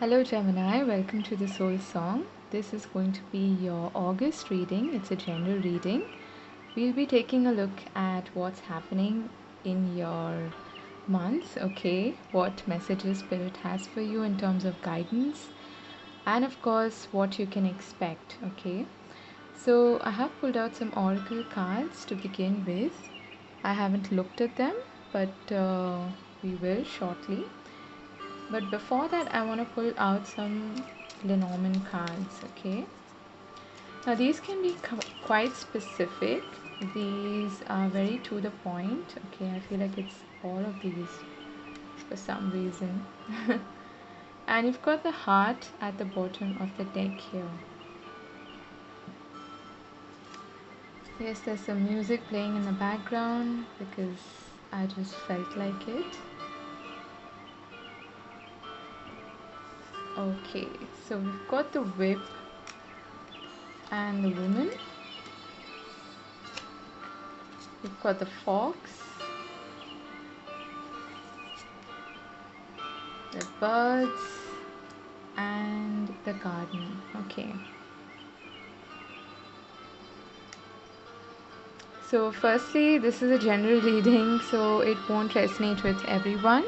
Hello Gemini, welcome to the Soul Song. This is going to be your August reading. It's a general reading. We'll be taking a look at what's happening in your month, okay? What messages Spirit has for you in terms of guidance, and of course, what you can expect, okay? So, I have pulled out some oracle cards to begin with. I haven't looked at them, but we will shortly. But before that, I want to pull out some Lenormand cards, okay? Now, these can be quite specific. These are very to the point, okay? I feel like it's all of these for some reason. And you've got the heart at the bottom of the deck here. Yes, there's some music playing in the background because I just felt like it. Okay, so we've got the whip and the woman. We've got the fox, the birds, and the garden. Okay. So firstly, this is a general reading, so it won't resonate with everyone.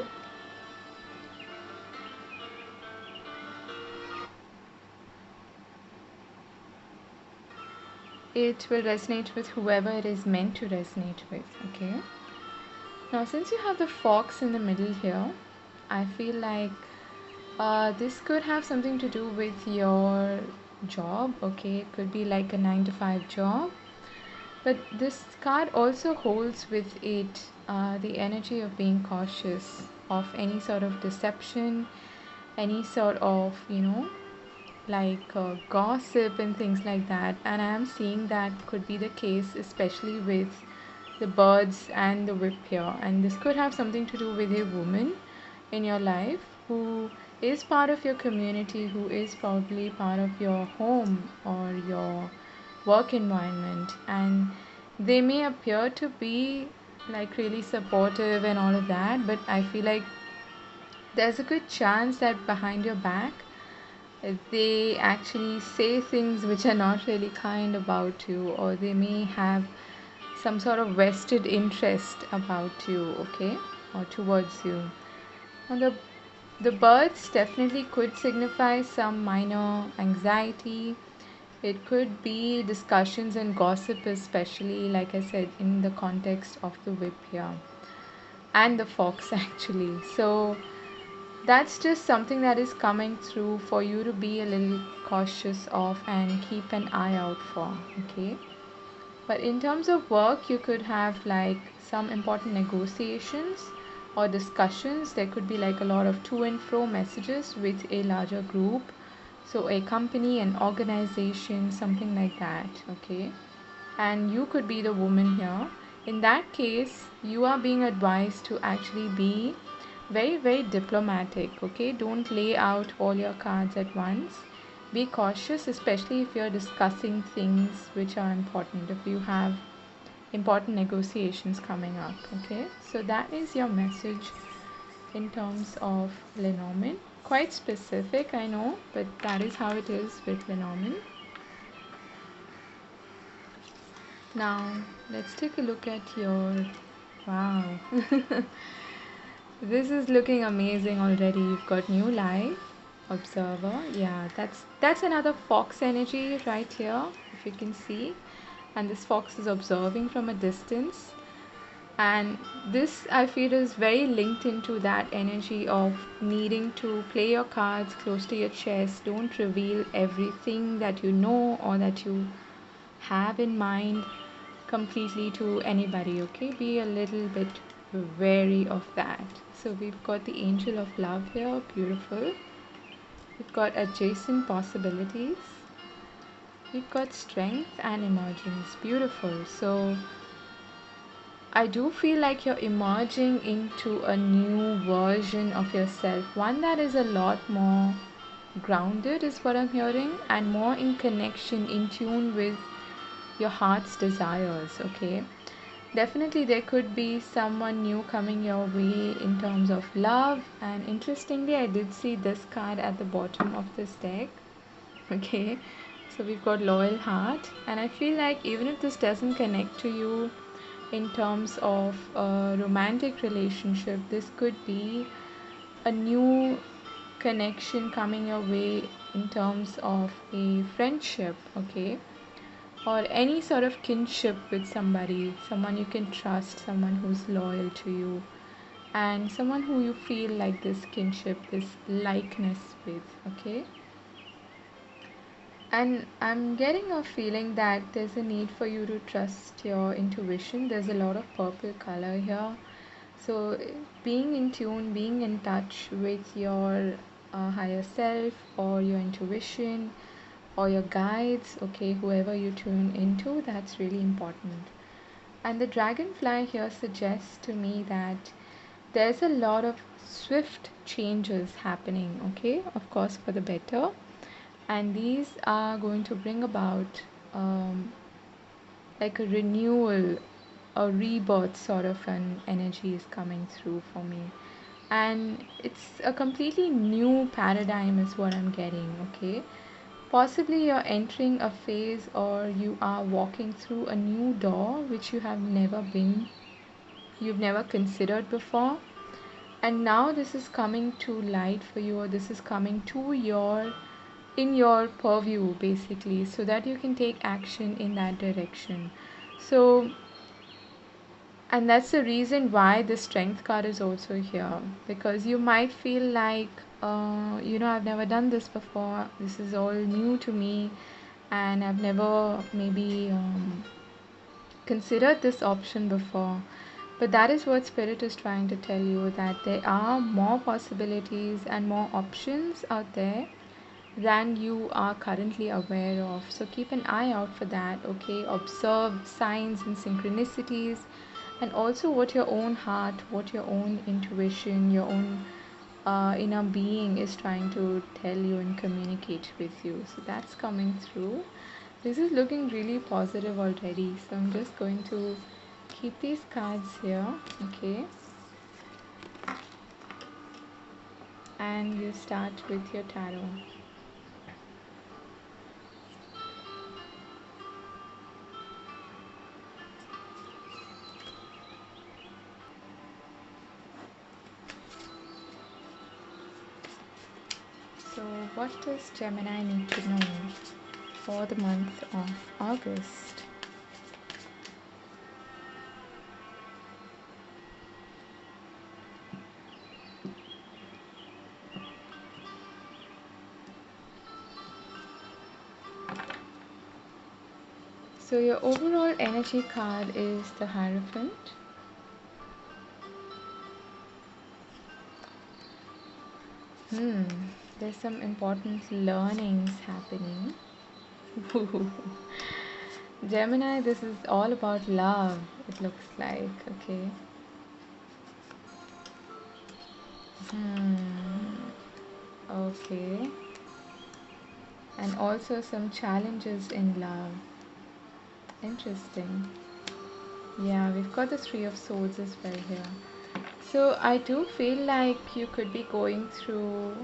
It will resonate with whoever it is meant to resonate with, okay? Now, since you have the fox in the middle here, I feel like this could have something to do with your job, okay? It could be like a 9 to 5 job. But this card also holds with it the energy of being cautious of any sort of deception, any sort of, like gossip and things like that. And I am seeing that could be the case, especially with the birds and the whip here. And this could have something to do with a woman in your life who is part of your community, who is probably part of your home or your work environment, and they may appear to be like really supportive and all of that, but I feel like there's a good chance that behind your back they actually say things which are not really kind about you, or they may have some sort of vested interest about you, okay, or towards you. Now the birds definitely could signify some minor anxiety. It could be discussions and gossip, especially, like I said, in the context of the whip here and the fox, actually. So, that's just something that is coming through for you to be a little cautious of and keep an eye out for, okay? But in terms of work, you could have like some important negotiations or discussions. There could be like a lot of to and fro messages with a larger group. So, a company, an organization, something like that, okay? And you could be the woman here. In that case, you are being advised to actually be very, very diplomatic, okay? Don't lay out all your cards at once. Be cautious, especially if you're discussing things which are important, if you have important negotiations coming up, okay? So that is your message in terms of Lenormand. Quite specific, I know, but that is how it is with Lenormand. Now, let's take a look at your. Wow. This is looking amazing already. You've got new life, observer. Yeah, that's another fox energy right here, if you can see. And this fox is observing from a distance. And this, I feel, is very linked into that energy of needing to play your cards close to your chest. Don't reveal everything that you know or that you have in mind completely to anybody, okay? Be a little bit wary of that. So we've got the angel of love here, beautiful. We've got adjacent possibilities. We've got strength and emergence, beautiful. So I do feel like you're emerging into a new version of yourself, one that is a lot more grounded, is what I'm hearing, and more in connection, in tune with your heart's desires, okay? definitely there could be someone new coming your way in terms of love. And interestingly, I did see this card at the bottom of this deck. Okay, so we've got loyal heart, and I feel like even if this doesn't connect to you in terms of a romantic relationship, this could be a new connection coming your way in terms of a friendship. Okay, or any sort of kinship with somebody, someone you can trust, someone who's loyal to you, and someone who you feel like this kinship, this likeness with. Okay, and I'm getting a feeling that there's a need for you to trust your intuition. There's a lot of purple color here. So, being in tune, being in touch with your higher self or your intuition or your guides, okay, whoever you tune into, that's really important. And the dragonfly here suggests to me that there's a lot of swift changes happening, okay, of course, for the better. And these are going to bring about like a renewal, a rebirth sort of an energy is coming through for me. And it's a completely new paradigm, is what I'm getting, okay? Possibly you're entering a phase or you are walking through a new door which you've never considered before. And now this is coming to light for you, or this is coming to in your purview basically, so that you can take action in that direction. So, and that's the reason why the strength card is also here, because you might feel like, I've never done this before, this is all new to me, and I've never maybe considered this option before. But that is what Spirit is trying to tell you, that there are more possibilities and more options out there than you are currently aware of. So keep an eye out for that, okay? Observe signs and synchronicities, and also what your own heart, what your own intuition, your own inner being is trying to tell you and communicate with you. So that's coming through. This is looking really positive already. So I'm just going to keep these cards here, okay? And you start with your tarot. So, what does Gemini need to know for the month of August? So, your overall energy card is the Hierophant. There's some important learnings happening. Gemini, this is all about love, it looks like, okay? Okay. And also some challenges in love. Interesting. Yeah, we've got the Three of Swords as well here. So I do feel like you could be going through,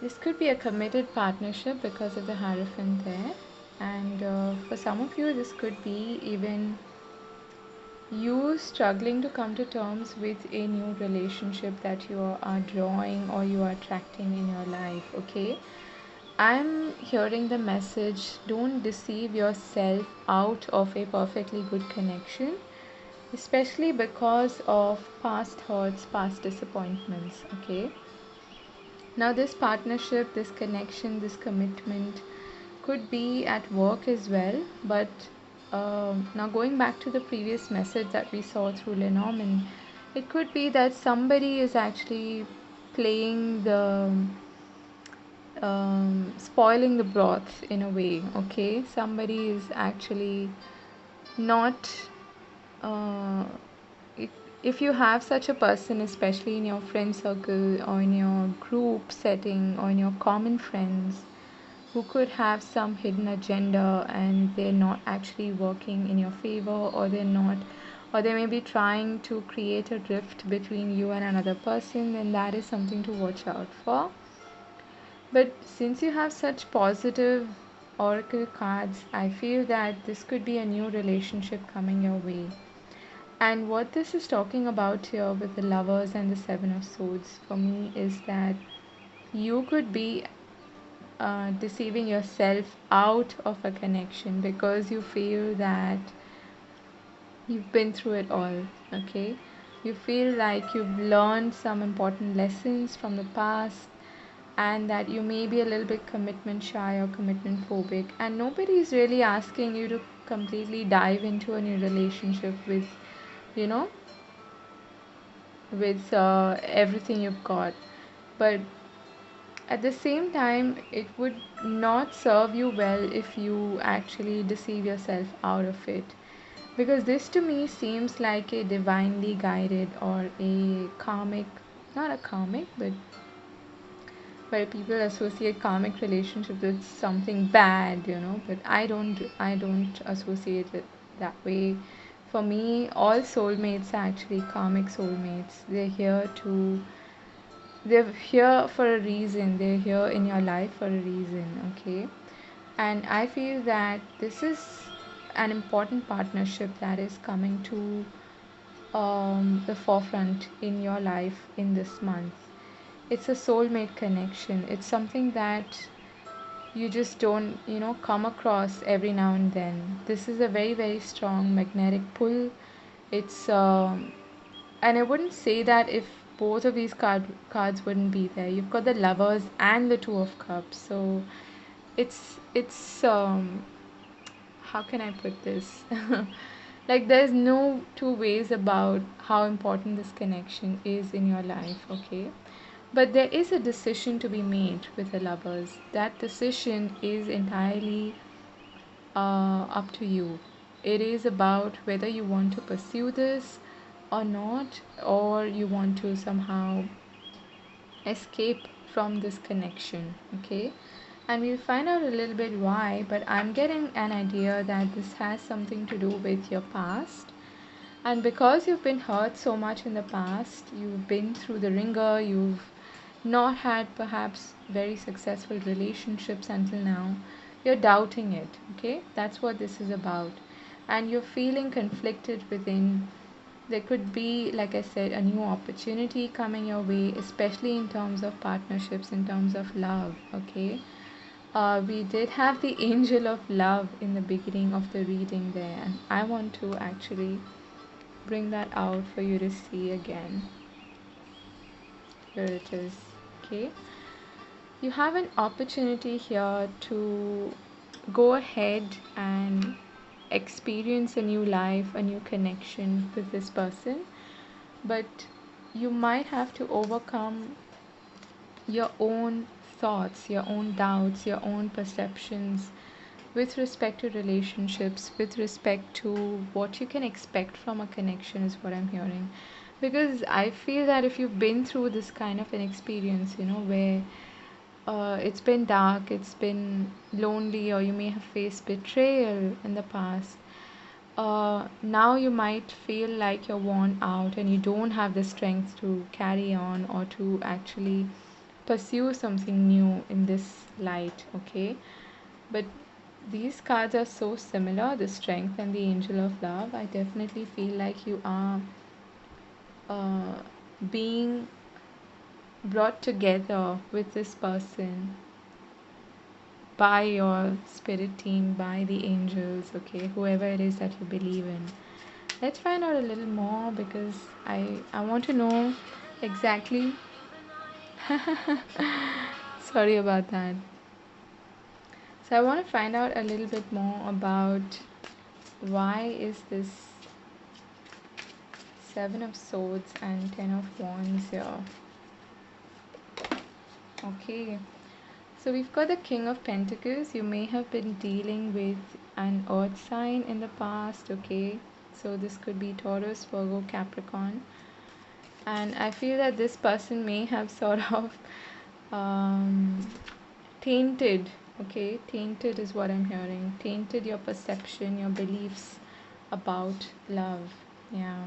this could be a committed partnership because of the Hierophant there. And for some of you, this could be even you struggling to come to terms with a new relationship that you are drawing or you are attracting in your life, okay? I'm hearing the message, don't deceive yourself out of a perfectly good connection, especially because of past hurts, past disappointments, okay? Now, this partnership, this connection, this commitment could be at work as well, but now going back to the previous message that we saw through Lenormand, it could be that somebody is actually playing the spoiling the broth in a way, okay? Somebody is actually not uh, if, if you have such a person, especially in your friend circle or in your group setting or in your common friends, who could have some hidden agenda and they're not actually working in your favor, or they're not or they may be trying to create a rift between you and another person, then that is something to watch out for. But since you have such positive oracle cards, I feel that this could be a new relationship coming your way. And what this is talking about here with the lovers and the seven of swords for me is that you could be deceiving yourself out of a connection because you feel that you've been through it all, okay? You feel like you've learned some important lessons from the past and that you may be a little bit commitment shy or commitment phobic, and nobody is really asking you to completely dive into a new relationship with, you know, with everything you've got. But at the same time, it would not serve you well if you actually deceive yourself out of it. Because this to me seems like a divinely guided or a karmic, not a karmic, but where people associate karmic relationships with something bad, but I don't associate it that way. For me, all soulmates are actually karmic soulmates. They're here for a reason. They're here in your life for a reason, okay? And I feel that this is an important partnership that is coming to the forefront in your life in this month. It's a soulmate connection. It's something that you just don't, come across every now and then. This is a very, very strong magnetic pull. It's and I wouldn't say that if both of these cards wouldn't be there. You've got the lovers and the two of cups. So it's how can I put this? Like there's no two ways about how important this connection is in your life, okay? But there is a decision to be made with the lovers. That decision is entirely up to you. It is about whether you want to pursue this or not, or you want to somehow escape from this connection, okay? And we'll find out a little bit why, but I'm getting an idea that this has something to do with your past. And because you've been hurt so much in the past, you've been through the ringer, you've not had perhaps very successful relationships until now, you're doubting it, okay? That's what this is about. And you're feeling conflicted within. There could be, like I said, a new opportunity coming your way, especially in terms of partnerships, in terms of love, okay? We did have the angel of love in the beginning of the reading there, and I want to actually bring that out for you to see again. Here it is, okay? You have an opportunity here to go ahead and experience a new life, a new connection with this person, but you might have to overcome your own thoughts, your own doubts, your own perceptions with respect to relationships, with respect to what you can expect from a connection, is what I'm hearing. Because I feel that if you've been through this kind of an experience, where it's been dark, it's been lonely, or you may have faced betrayal in the past, now you might feel like you're worn out and you don't have the strength to carry on or to actually pursue something new in this light, okay? But these cards are so similar, the strength and the angel of love. I definitely feel like you are uh, being brought together with this person by your spirit team, by the angels, okay, whoever it is that you believe in. Let's find out a little more because I want to know exactly. Sorry about that. So I want to find out a little bit more about why is this Seven of Swords and Ten of Wands here. Okay, so we've got the King of Pentacles. You may have been dealing with an earth sign in the past, okay? So this could be Taurus, Virgo, Capricorn. And I feel that this person may have sort of um, tainted, okay? Tainted is what I'm hearing. Tainted your perception, your beliefs about love. Yeah.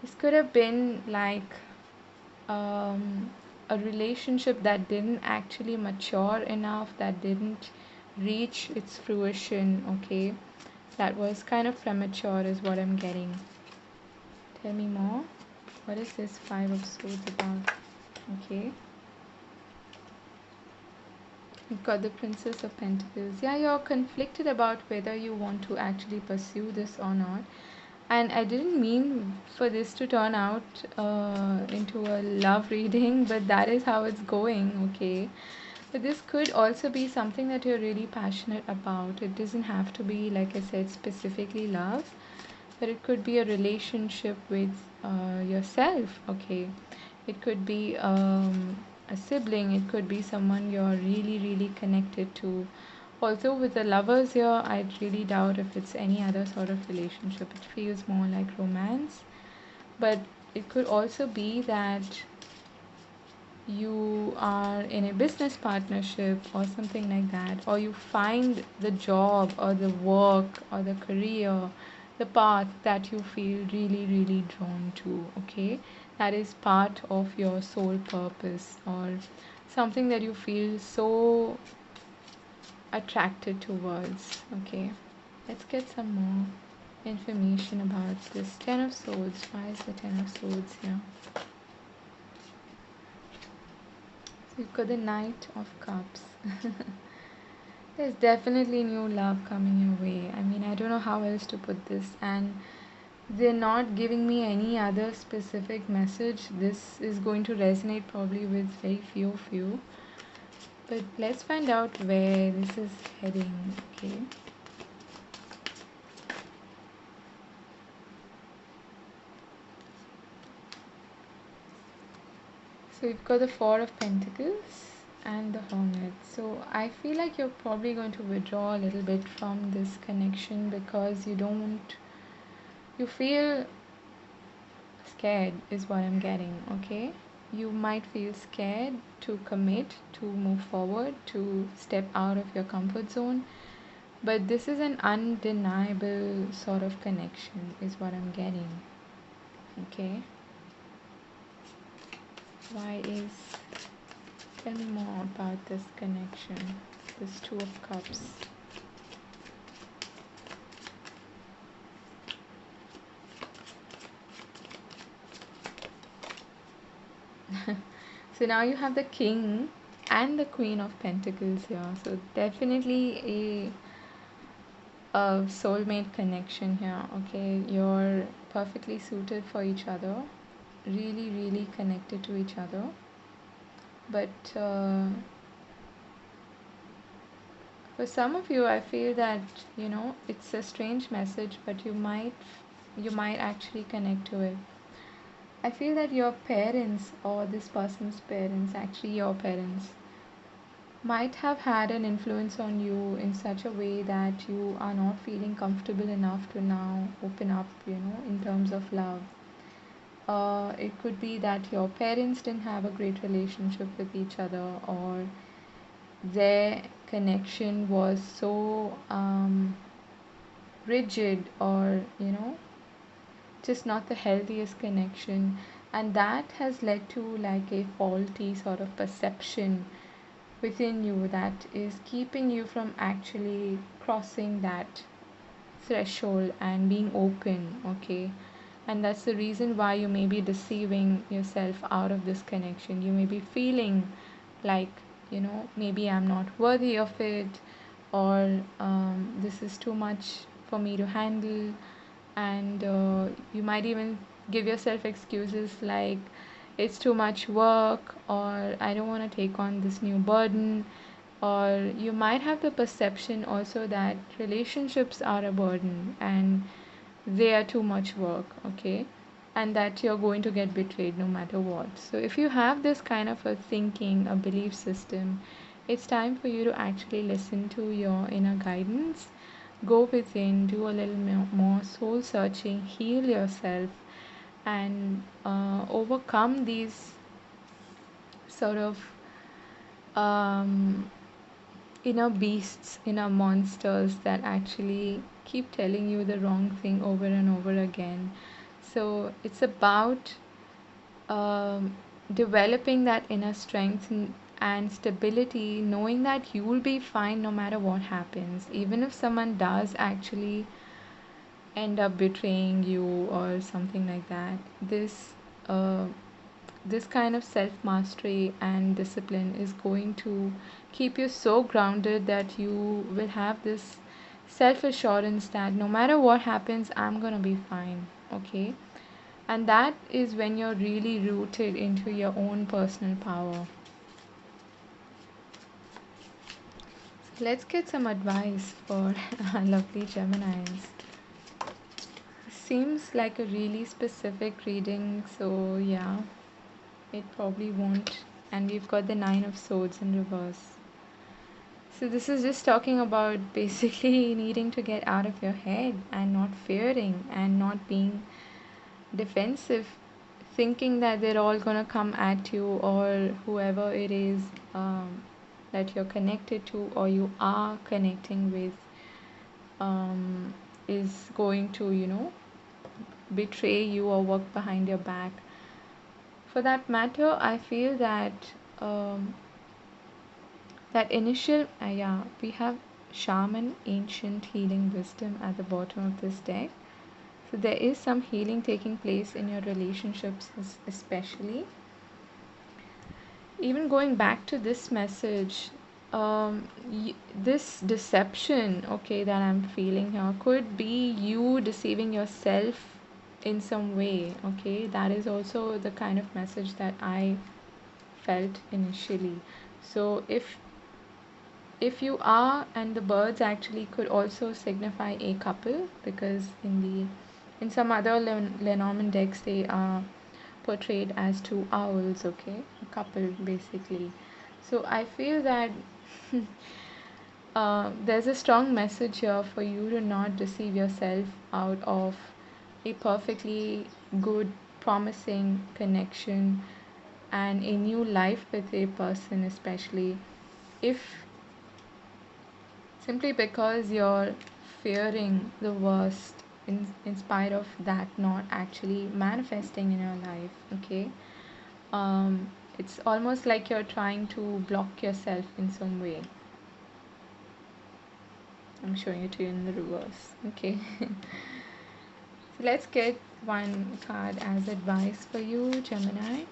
This could have been like um, a relationship that didn't actually mature enough, that didn't reach its fruition, okay? That was kind of premature, is what I'm getting. Tell me more. What is this Five of Swords about? Okay. You've got the Princess of Pentacles. Yeah, you're conflicted about whether you want to actually pursue this or not. And I didn't mean for this to turn out into a love reading, but that is how it's going, okay? But this could also be something that you're really passionate about. It doesn't have to be, like I said, specifically love, but it could be a relationship with yourself, okay? It could be a sibling, it could be someone you're really, really connected to. Also, with the lovers here, I really doubt if it's any other sort of relationship. It feels more like romance. But it could also be that you are in a business partnership or something like that, or you find the job or the work or the career, the path that you feel really, really drawn to, okay? That is part of your soul purpose, or something that you feel so attracted towards, okay? Let's get some more information about this Ten of Swords. Why is the Ten of Swords here? So you've got the Knight of Cups. There's definitely new love coming your way. I mean, I don't know how else to put this. And they're not giving me any other specific message. This is going to resonate probably with very few of you. But let's find out where this is heading, okay? So you've got the Four of Pentacles and the Hermit. So I feel like you're probably going to withdraw a little bit from this connection because you feel scared, is what I'm getting, okay? You might feel scared to commit, to move forward, to step out of your comfort zone. But this is an undeniable sort of connection, is what I'm getting, okay? Why is Tell me more about this connection, this Two of Cups. So now you have the King and the Queen of Pentacles here. So definitely a soulmate connection here. Okay, you're perfectly suited for each other, really, really connected to each other. But for some of you, I feel that it's a strange message, but you might actually connect to it. I feel that your parents or this person's parents, actually your parents, might have had an influence on you in such a way that you are not feeling comfortable enough to now open up, in terms of love. It could be that your parents didn't have a great relationship with each other, or their connection was so rigid, or just not the healthiest connection, and that has led to like a faulty sort of perception within you that is keeping you from actually crossing that threshold and being open, okay? And that's the reason why you may be deceiving yourself out of this connection. You may be feeling like, maybe I'm not worthy of it, or this is too much for me to handle. And you might even give yourself excuses like it's too much work, or I don't want to take on this new burden. Or you might have the perception also that relationships are a burden and they are too much work, okay? And that you're going to get betrayed no matter what. So if you have this kind of a thinking, a belief system, it's time for you to actually listen to your inner guidance. Go within, do a little more soul searching, heal yourself, and overcome these sort of um, inner beasts, inner monsters that actually keep telling you the wrong thing over and over again. So it's about um, developing that inner strength and stability, knowing that you will be fine no matter what happens, even if someone does actually end up betraying you or something like that. Uh, this kind of self mastery and discipline is going to keep you so grounded that you will have this self assurance that no matter what happens, I'm gonna be fine. Okay, and that is when you're really rooted into your own personal power. Let's get some advice for our lovely Geminis. Seems like a really specific reading, so yeah, it probably won't. And we've got the Nine of Swords in reverse. So this is just talking about basically needing to get out of your head and not fearing and not being defensive, thinking that they're all gonna come at you, or whoever it is that you're connected to or you are connecting with is going to, betray you or work behind your back. For that matter, I feel that that initial, yeah, we have shaman, ancient healing wisdom at the bottom of this deck. So there is some healing taking place in your relationships, especially. Even going back to this message, this deception, okay, that I'm feeling here could be you deceiving yourself in some way, okay? That is also the kind of message that I felt initially. So if you are, and the birds actually could also signify a couple, because in some other Lenormand decks they are portrayed as two owls, okay, a couple basically. So I feel that there's a strong message here for you to not deceive yourself out of a perfectly good, promising connection and a new life with a person, especially if simply because you're fearing the worst in spite of that not actually manifesting in your life, okay? It's almost like you're trying to block yourself in some way. I'm showing it to you in the reverse, okay? So let's get one card as advice for you, Gemini.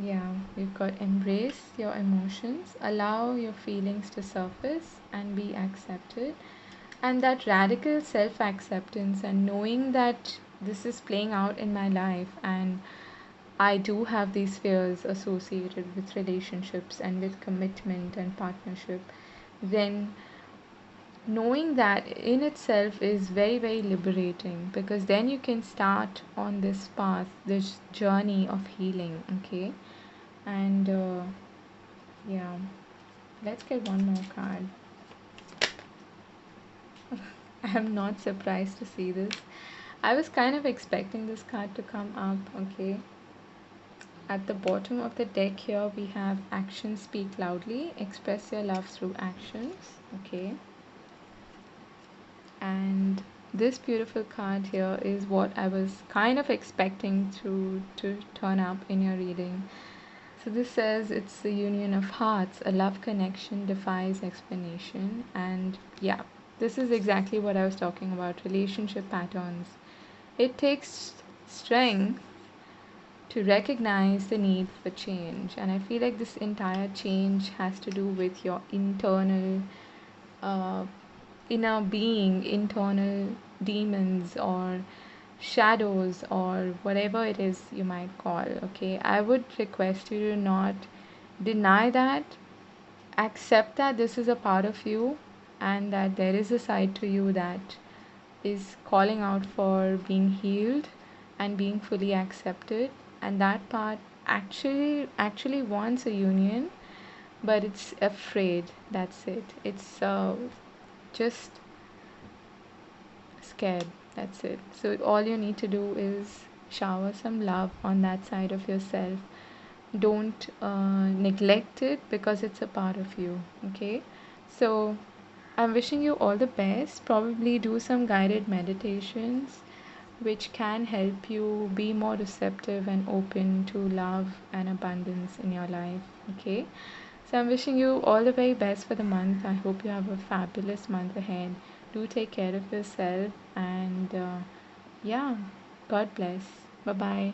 Yeah, we've got embrace your emotions, allow your feelings to surface and be accepted. And that radical self acceptance and knowing that this is playing out in my life, and I do have these fears associated with relationships and with commitment and partnership, then knowing that in itself is very, very liberating, because then you can start on this path, this journey of healing, okay? And yeah, let's get one more card. I'm not surprised to see this. I was kind of expecting this card to come up, okay? At the bottom of the deck here, we have actions speak loudly, express your love through actions, okay? And this beautiful card here is what I was kind of expecting to turn up in your reading. So this says it's the union of hearts, a love connection defies explanation. And yeah, this is exactly what I was talking about, relationship patterns. It takes strength to recognize the need for change. And I feel like this entire change has to do with your internal uh, inner being, internal demons or shadows or whatever it is you might call. Okay, I would request you to not deny that, accept that this is a part of you and that there is a side to you that is calling out for being healed and being fully accepted, and that part actually wants a union, but it's afraid. That's it. It's just scared. That's it. So all you need to do is shower some love on that side of yourself. don't neglect it because it's a part of you. Okay, so I'm wishing you all the best. Probably do some guided meditations which can help you be more receptive and open to love and abundance in your life. Okay, so I'm wishing you all the very best for the month. I hope you have a fabulous month ahead. Do take care of yourself, and yeah, God bless. Bye bye.